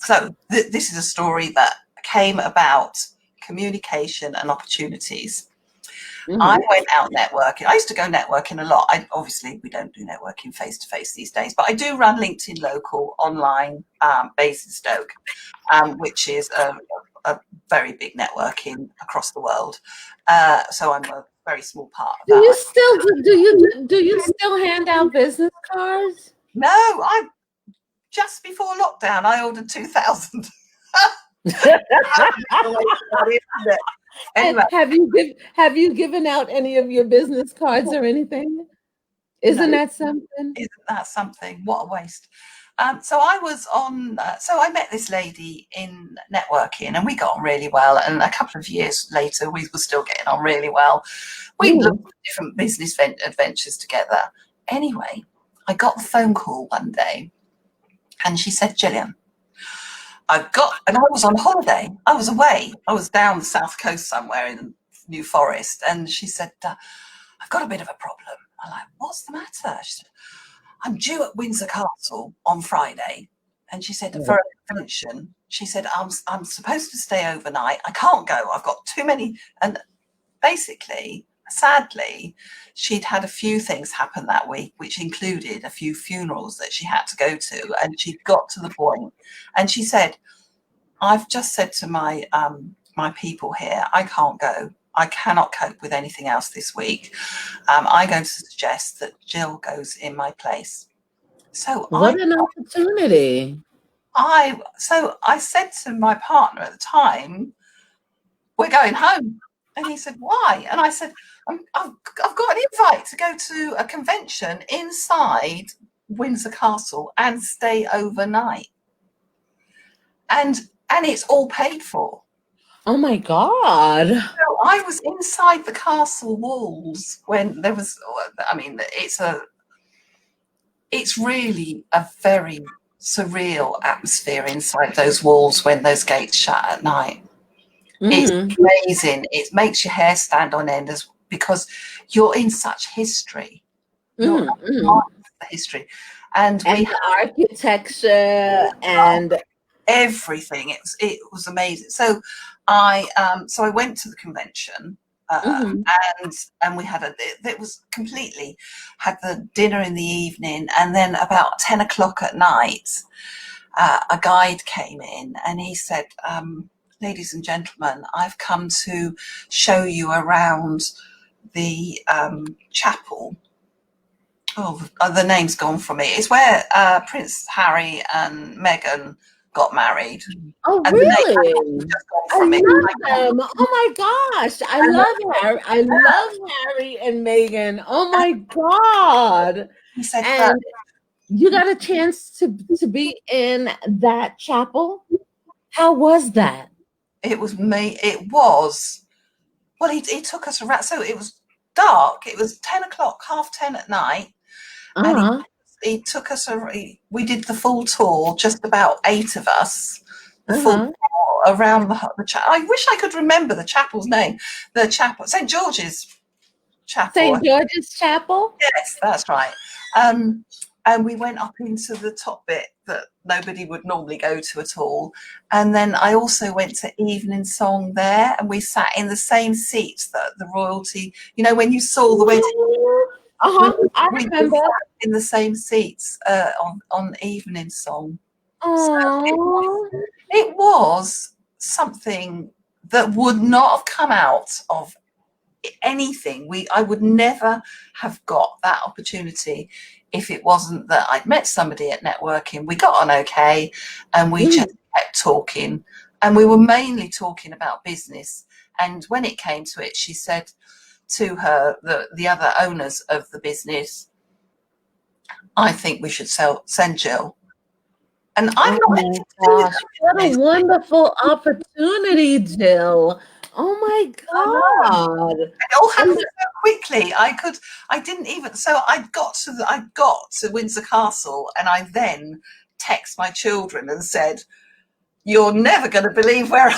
a story that came about communication and opportunities. Mm-hmm. I went out networking. I used to go networking a lot. Obviously, we don't do networking face to face these days, but I do run LinkedIn Local online, based in Stoke, which is a very big networking across the world. So I'm a very small part of that. Do you still hand out business cards? No, I just before lockdown I ordered 2,000. Anyway, have you given out any of your business cards or anything? Isn't that something? Isn't that something? What a waste. So I was on. So I met this lady in networking, and we got on really well. And a couple of years later, we were still getting on really well. We looked at different business adventures together. Anyway, I got the phone call one day, and she said, "Gillian, and I was on holiday. I was away. I was down the south coast somewhere in the New Forest." And she said, "I've got a bit of a problem." I'm like, "What's the matter?" She said, "I'm due at Windsor Castle on Friday." And she said, "For a convention." She said, I'm supposed to stay overnight. I can't go. I've got too many. And basically, sadly, she'd had a few things happen that week, which included a few funerals that she had to go to. And she got to the point, and she said, "I've just said to my my people here, I can't go. I cannot cope with anything else this week. I'm going to suggest that Gill goes in my place." So what an opportunity. I said to my partner at the time, "We're going home." And he said, "Why?" And I said, I've got an invite to go to a convention inside Windsor Castle and stay overnight. And it's all paid for. Oh my God. So I was inside the castle walls when there was, I mean, it's really a very surreal atmosphere inside those walls when those gates shut at night. It's amazing. It makes your hair stand on end because you're in such history. You're the history. And we the architecture and everything. It was amazing. So I went to the convention, and we had it was completely had the dinner in the evening, and then about 10 o'clock at night, a guide came in and he said, "Ladies and gentlemen, I've come to show you around the chapel." Oh, the name's gone from me. It's where Prince Harry and Meghan got married. Oh, and really? I love me. them. Oh my gosh. I love Harry. I love Harry and Meghan. Oh my God. He said, and you got a chance to be in that chapel. How was that? It was me. It was, well, he took us around. So it was dark. It was 10 o'clock, 10:30 at night. And he took us, we did the full tour, just about 8 of us, the full tour around the chapel. I wish I could remember the chapel's name. The chapel, St. George's Chapel. St. George's Chapel? Yes, that's right. And we went up into the top bit that nobody would normally go to at all. And then I also went to evening song there, and we sat in the same seats that the royalty, when you saw the wedding. I remember. In the same seats on evening song. So it was something that would not have come out of anything. I would never have got that opportunity if it wasn't that I'd met somebody at networking. We got on okay, and we just kept talking. And we were mainly talking about business. And when it came to it, she said to her, the other owners of the business, I think we should send Gill. And I'm not anything to do with that. What a wonderful opportunity, Gill. Oh my God. It all happened so quickly. I didn't even, so I got to Windsor Castle, and I then text my children and said, "You're never going to believe where I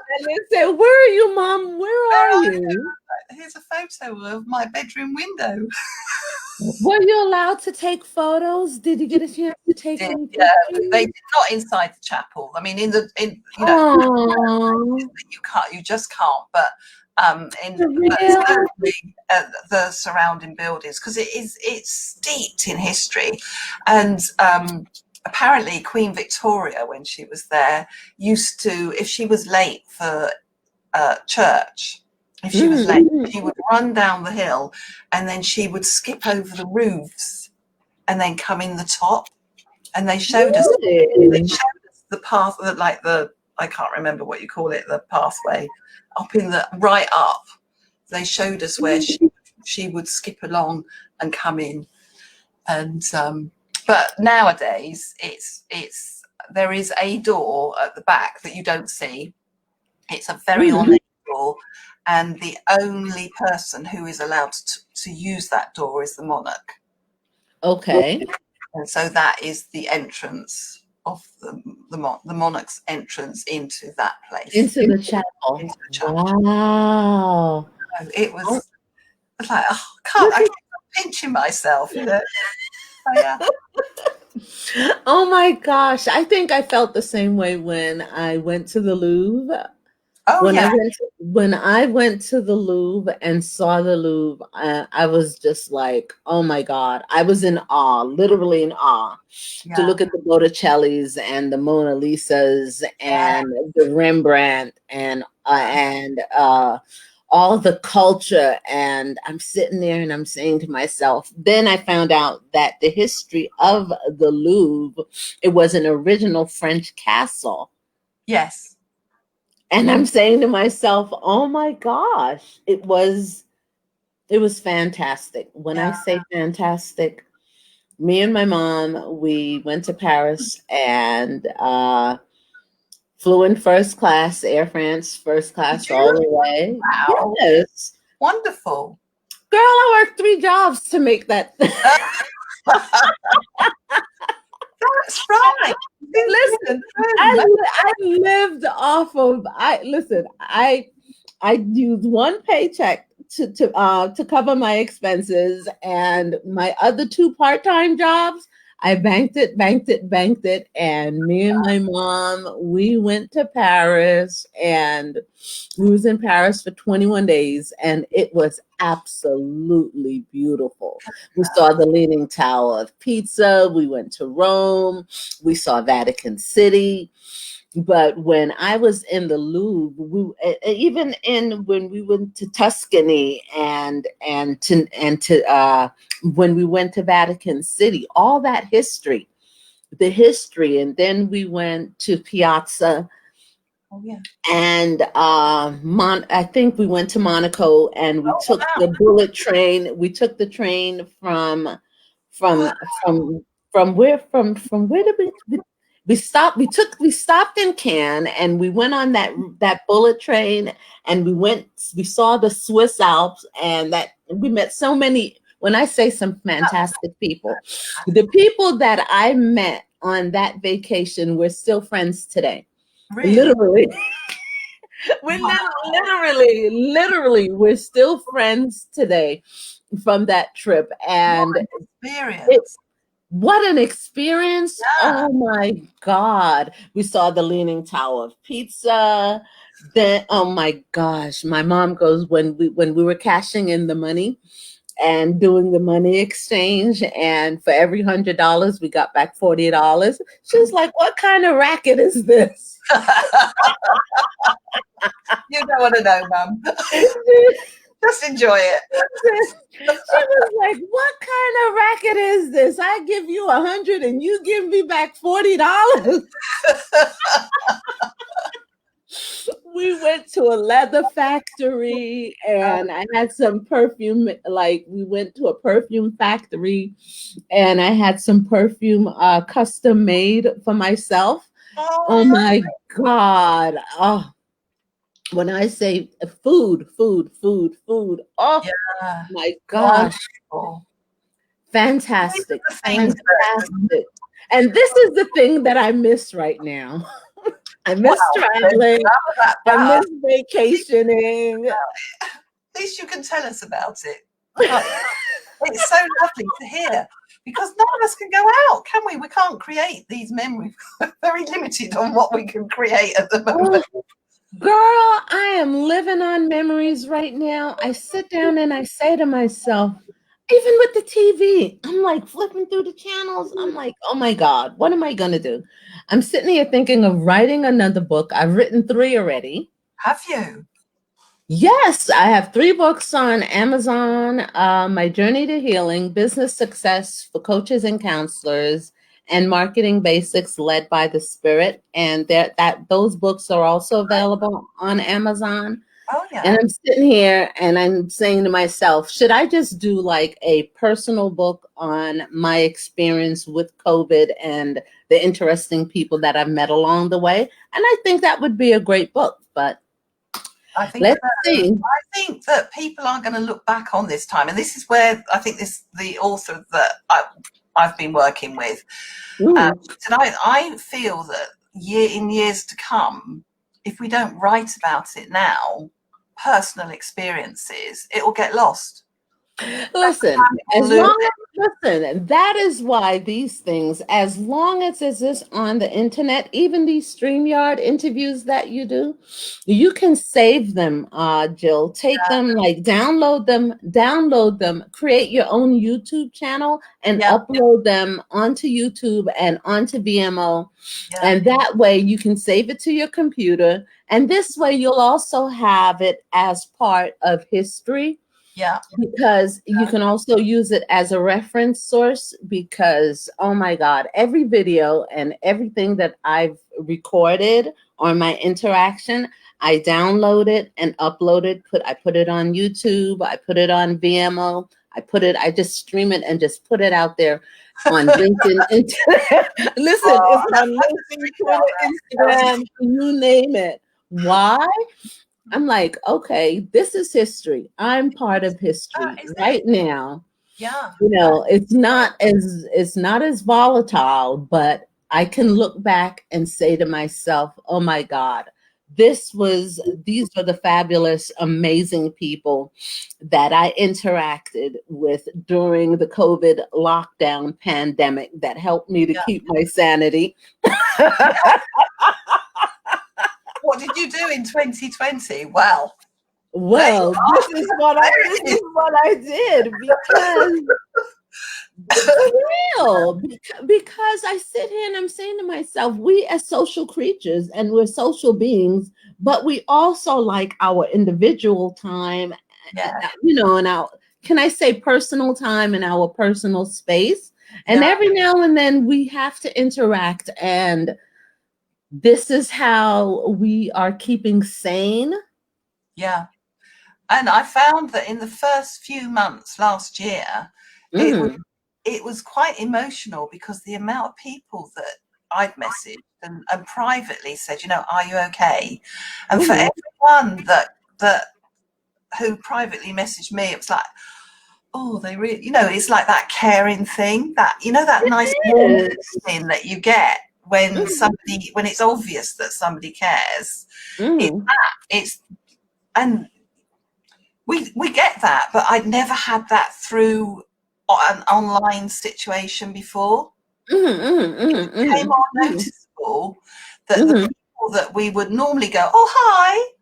And they said, "Where are you, Mom? Where are you?" Here's a photo of my bedroom window. Were you allowed to take photos? Did you get a chance to take any Yeah, pictures? they did not inside the chapel. I mean, you just can't. But certainly the surrounding buildings, because it's steeped in history, and apparently Queen Victoria, when she was there, used to, if she was late for church, if she was late, she would run down the hill, and then she would skip over the roofs and then come in the top. And they showed us the path, like I can't remember what you call it, the pathway up in the right up. They showed us where she would skip along and come in. And but nowadays it's there is a door at the back that you don't see. It's a very ornate door, and the only person who is allowed to use that door is the monarch. Okay. And so that is the entrance of the monarch's entrance into that place. Into the chapel. Into the chapel. Wow. So it was like, I kept pinching myself, you know. So, yeah. Oh my gosh. I think I felt the same way when I went to the Louvre. When I went to the Louvre and saw the Louvre, I was just like, oh my God. I was in awe, literally in awe, to look at the Botticellis and the Mona Lisas and the Rembrandt and all the culture. And I'm sitting there and I'm saying to myself, then I found out that the history of the Louvre, it was an original French castle. Yes. And I'm saying to myself, oh my gosh, it was fantastic. When I say fantastic, me and my mom, we went to Paris and flew in first class, Air France, first class all the way. Wow. Yes. Wonderful. Girl, I worked 3 jobs to make that. That's right. Listen, I lived off of. I used one paycheck to cover my expenses, and my other 2 part-time jobs, I banked it, and me and my mom, we went to Paris, and we was in Paris for 21 days, and it was absolutely beautiful. We saw the Leaning Tower of Pisa. We went to Rome. We saw Vatican City. But when I was in the Louvre, when we went to Tuscany and when we went to Vatican City, all that history, and then we went to Piazza. Oh yeah. And I think we went to Monaco, and we took the bullet train. We took the train from where did we stopped? We stopped in Cannes, and we went on that bullet train, and we saw the Swiss Alps, and that we met so many. When I say some fantastic people, the people that I met on that vacation, we're still friends today. Really? Literally. Literally, we're still friends today from that trip. And what an experience. Oh my God. We saw the Leaning Tower of Pisa. Then, oh my gosh, my mom goes, when we were cashing in the money and doing the money exchange, and for every $100 we got back $40. She was like, what kind of racket is this? You don't want to know, Mum. Just enjoy it. She was like, "What kind of racket is this? I give you 100 and you give me back $40." We went to a leather factory and I had some perfume. Like, we went to a perfume factory and I had some perfume custom made for myself. Oh my God. Oh, when I say food, food, food, food. Oh Yeah. my gosh. Wonderful. Fantastic. These are the things that, Fantastic. And this is the thing that I miss right now. I miss traveling. I miss vacationing. At least you can tell us about it. It's so lovely to hear, because none of us can go out, can we? We can't create these memories. We're very limited on what we can create at the moment. Oh, girl, I am living on memories right now. I sit down and I say to myself, even with the TV, I'm like flipping through the channels. I'm like, oh my God, what am I going to do? I'm sitting here thinking of writing another book. I've written 3 already. Have you? Yes, I have 3 books on Amazon. My Journey to Healing, Business Success for Coaches and Counselors, and Marketing Basics Led by the Spirit. And those books are also available on Amazon. Oh, yeah. And I'm sitting here and I'm saying to myself, should I just do like a personal book on my experience with COVID and the interesting people that I've met along the way? And I think that would be a great book, but I think let's see. I think that people are going to look back on this time, and this is where I think the author that I've been working with tonight. I feel that in years to come, if we don't write about it now, personal experiences, it will get lost. Listen, that is why these things, as long as it's this on the internet, even these StreamYard interviews that you do, you can save them, Jill. Take them, like download them, create your own YouTube channel and upload them onto YouTube and onto VMO. And that way you can save it to your computer. And this way you'll also have it as part of history. Yeah. Because you can also use it as a reference source, because, oh my God, every video and everything that I've recorded on my interaction, I download it and upload it. I put it on YouTube. I put it on VMO. I just stream it and just put it out there on LinkedIn. Listen, it's on LinkedIn, Twitter, Instagram, you name it. Why? I'm like, okay, this is history. I'm part of history right now. Yeah. You know, it's not as volatile, but I can look back and say to myself, oh my God, these are the fabulous, amazing people that I interacted with during the COVID lockdown pandemic that helped me to keep my sanity. What did you do in 2020? Well, this is what I did, because for real, because I sit here and I'm saying to myself, we as social creatures and we're social beings, but we also like our individual time, you know, and our, can I say, personal time and our personal space. And every now and then we have to interact, and this is how we are keeping sane. Yeah. And I found that in the first few months last year, it was quite emotional, because the amount of people that I'd messaged and privately said, you know, are you okay? And for everyone that who privately messaged me, it was like, oh, they really, you know, it's like that caring thing, that, you know, that nice thing that you get when when it's obvious that somebody cares. And we get that, but I'd never had that through an online situation before. It became more noticeable that the people that we would normally go, oh, hi,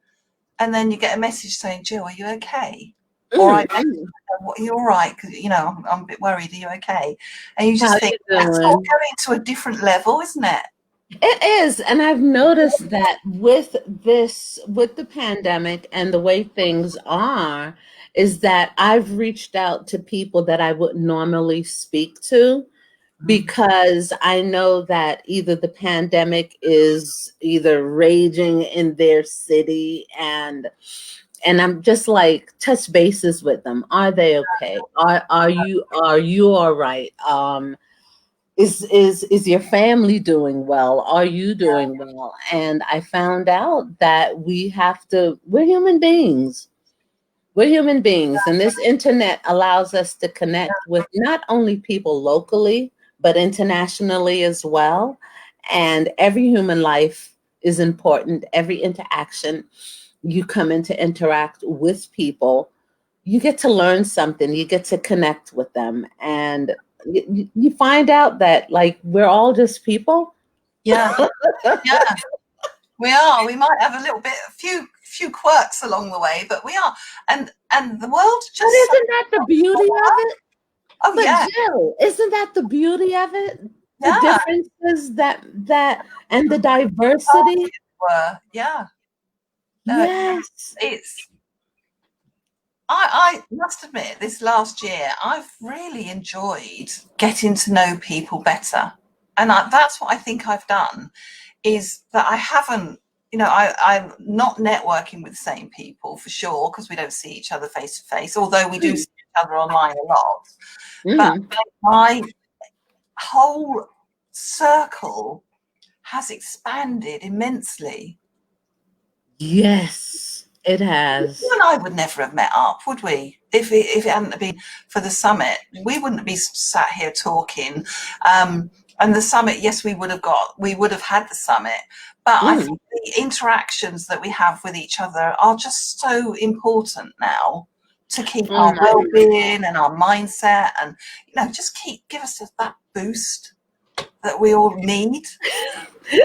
and then you get a message saying, Jill, are you okay? Or I message, are you all right? Because, you know, I'm a bit worried. Are you okay? And you just think, that's all going to a different level, isn't it? It is. And I've noticed that with the pandemic and the way things are, is that I've reached out to people that I wouldn't normally speak to because I know that either the pandemic is either raging in their city, and I'm just like touch bases with them. Are they okay? Are you all right? Is your family doing well? Are you doing well? And I found out that we're human beings. We're human beings, and this internet allows us to connect with not only people locally, but internationally as well. And every human life is important. Every interaction you come in to interact with people, you get to learn something, you get to connect with them. And you find out that, like, we're all just people. Yeah. Yeah. We are. We might have a few quirks along the way, but we are. And the world just. But isn't that the beauty of it? Oh, But yeah. Jill, isn't that the beauty of it? The Yeah. differences that and the diversity. Yeah. No, Yes. it's. I must admit, this last year, I've really enjoyed getting to know people better, and that's what I think I've done. Is that I haven't, I'm not networking with the same people for sure, because we don't see each other face to face, although we do see each other online a lot. But my whole circle has expanded immensely. Yes, it has. You and I would never have met up, would we? If it hadn't been for the summit, we wouldn't be sat here talking. And the summit, yes, we would have had the summit, but I think the interactions that we have with each other are just so important now to keep our well-being and our mindset, and just give us that boost that we all need.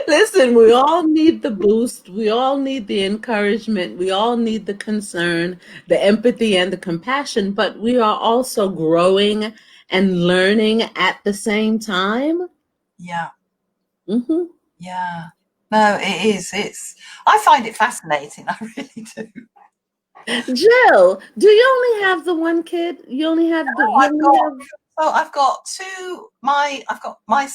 Listen, we all need the boost. We all need the encouragement. We all need the concern, the empathy, and the compassion. But we are also growing and learning at the same time. Yeah. Mm-hmm. Yeah. No, it is. I find it fascinating. I really do. Jill, do you only have the one kid? You only have I've got my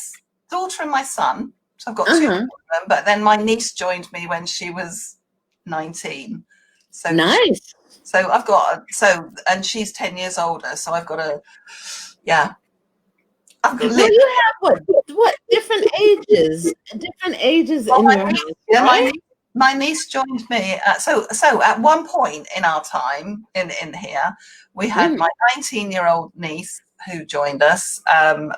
daughter and my son. So I've got two children, but then my niece joined me when she was 19. So nice. And she's 10 years older. So I've got I've got. Well, you have what different ages? Different ages in your house, right? My niece joined me. So at one point in our time in here, we had my 19-year-old niece who joined us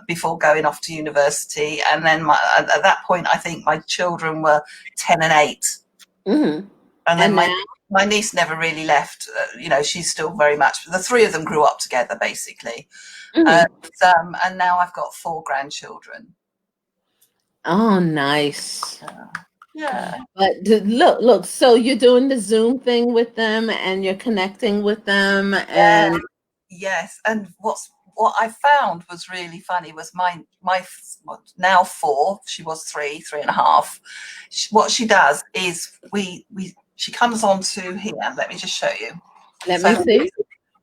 before going off to university, and then at that point, I think my children were 10 and 8, and then my niece never really left. She's still very much. The three of them grew up together, basically, and now I've got 4 grandchildren. Oh, nice. Yeah. But look, so you're doing the Zoom thing with them and you're connecting with them, and yes. And what I found was really funny was my now 4, she was 3.5. What she does is she comes onto here. Let me just show you. Let me see.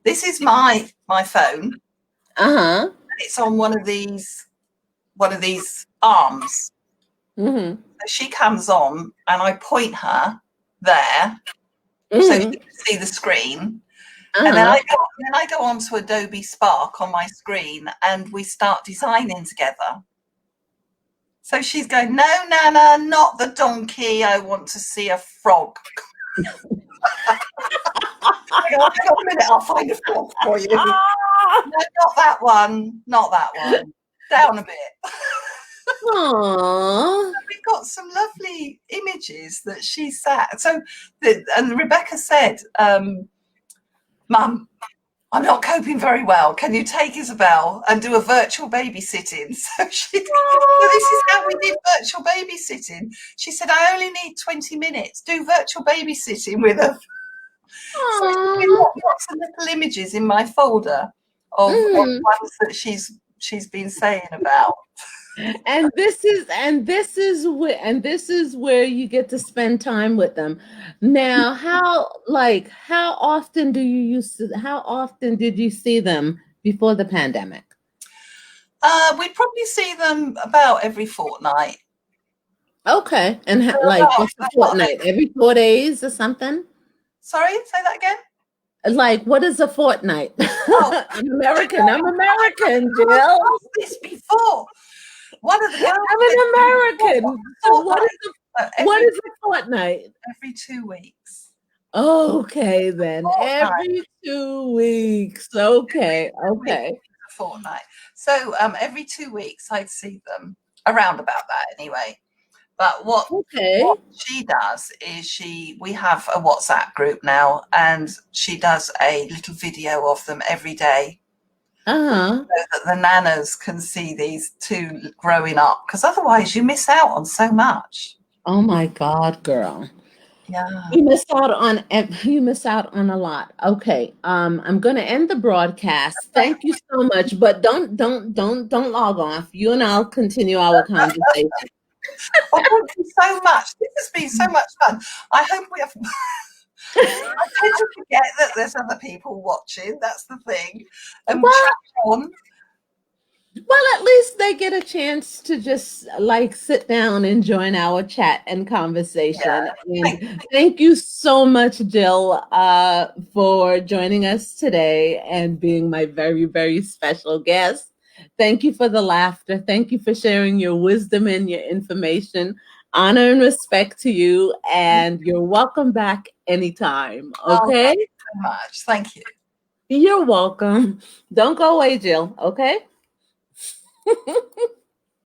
This is my phone. It's on one of these arms. So she comes on, and I point her there, so she can see the screen. And then I go on to Adobe Spark on my screen, and we start designing together. So she's going, "No, Nana, not the donkey. I want to see a frog." Hang on a minute, I'll find a frog for you. No, not that one. Not that one. Down a bit. Aww. We've got some lovely images that she sat. And Rebecca said, "Mum, I'm not coping very well. Can you take Isabel and do a virtual babysitting?" So this is how we did virtual babysitting. She said, "I only need 20 minutes. Do virtual babysitting with her." So I've got some little images in my folder of ones that she's been saying about. And this is where you get to spend time with them. Now, how often did you see them before the pandemic? We probably see them about every fortnight. Okay. And They're like about, what's the fortnight? Every 4 days or something? sorry, say that again. Like, what is a fortnight? Oh, I'm I American. I'm know. American, I've Jill. asked this before. One of the girls I'm said an to me before, American. "What's a So fortnight?" what is a fortnight? Every 2 weeks. Okay, then Fortnight. every 2 weeks. Okay, 2 weeks okay, is a fortnight. So every 2 weeks I'd see them around about that anyway. But what okay. she does is we have a WhatsApp group now, and she does a little video of them every day Uh-huh. so that the nanas can see these two growing up, because otherwise you miss out on so much. Oh my God, girl. Yeah. You miss out on a lot. Okay. I'm gonna end the broadcast. Thank you so much. But don't log off. You and I'll continue our conversation. Well, thank you so much. This has been so much fun. I hope we have. I tend to forget that there's other people watching. That's the thing. And Well, chat on. Well, at least they get a chance to just like sit down and join our chat and conversation. Thank And thank you so much, Jill, for joining us today and being my very, very special guest. Thank you for the laughter. Thank you for sharing your wisdom and your information. Honor and respect to you. you And you're welcome back anytime. so Okay? much. Thank you. You're welcome. Don't go away, Jill. Okay?